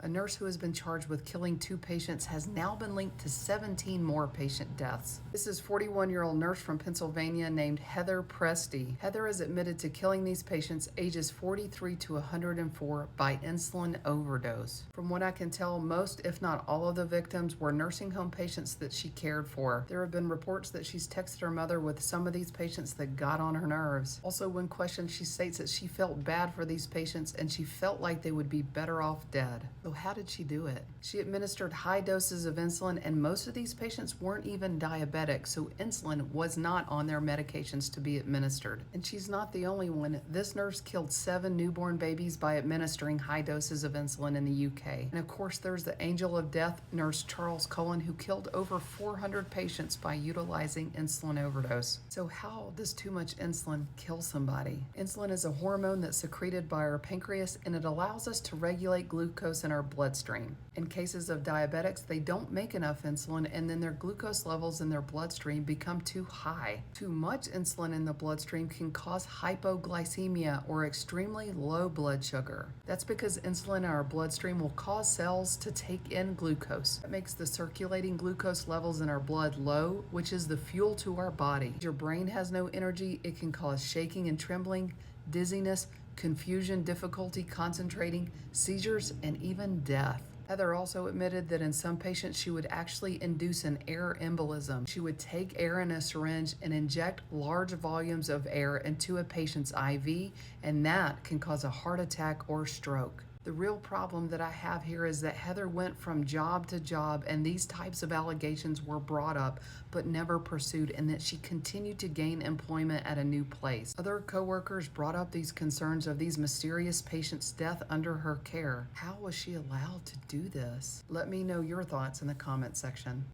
A nurse who has been charged with killing 2 patients has now been linked to 17 more patient deaths. This is 41-year-old nurse from Pennsylvania named Heather Pressdee. Heather is admitted to killing these patients ages 43 to 104 by insulin overdose. From what I can tell, most, if not all of the victims were nursing home patients that she cared for. There have been reports that she's texted her mother with some of these patients that got on her nerves. Also, when questioned, she states that she felt bad for these patients and she felt like they would be better off dead. So how did she do it? She administered high doses of insulin, and most of these patients weren't even diabetic, so insulin was not on their medications to be administered. And she's not the only one. This nurse killed 7 newborn babies by administering high doses of insulin in the UK. And of course, there's the angel of death, Nurse Charles Cullen, who killed over 400 patients by utilizing insulin overdose. So how does too much insulin kill somebody? Insulin is a hormone that's secreted by our pancreas, and it allows us to regulate glucose in our bloodstream. In cases of diabetics, they don't make enough insulin, and then their glucose levels in their bloodstream become too high. Too much insulin in the bloodstream can cause hypoglycemia, or extremely low blood sugar. That's because insulin in our bloodstream will cause cells to take in glucose. That makes the circulating glucose levels in our blood low, which is the fuel to our body. If your brain has no energy, it can cause shaking and trembling, dizziness, confusion, difficulty concentrating, seizures, and even death. Heather also admitted that in some patients she would actually induce an air embolism. She would take air in a syringe and inject large volumes of air into a patient's IV, and that can cause a heart attack or stroke. The real problem that I have here is that Heather went from job to job, and these types of allegations were brought up but never pursued, and that she continued to gain employment at a new place. Other coworkers brought up these concerns of these mysterious patients' death under her care. How was she allowed to do this? Let me know your thoughts in the comment section.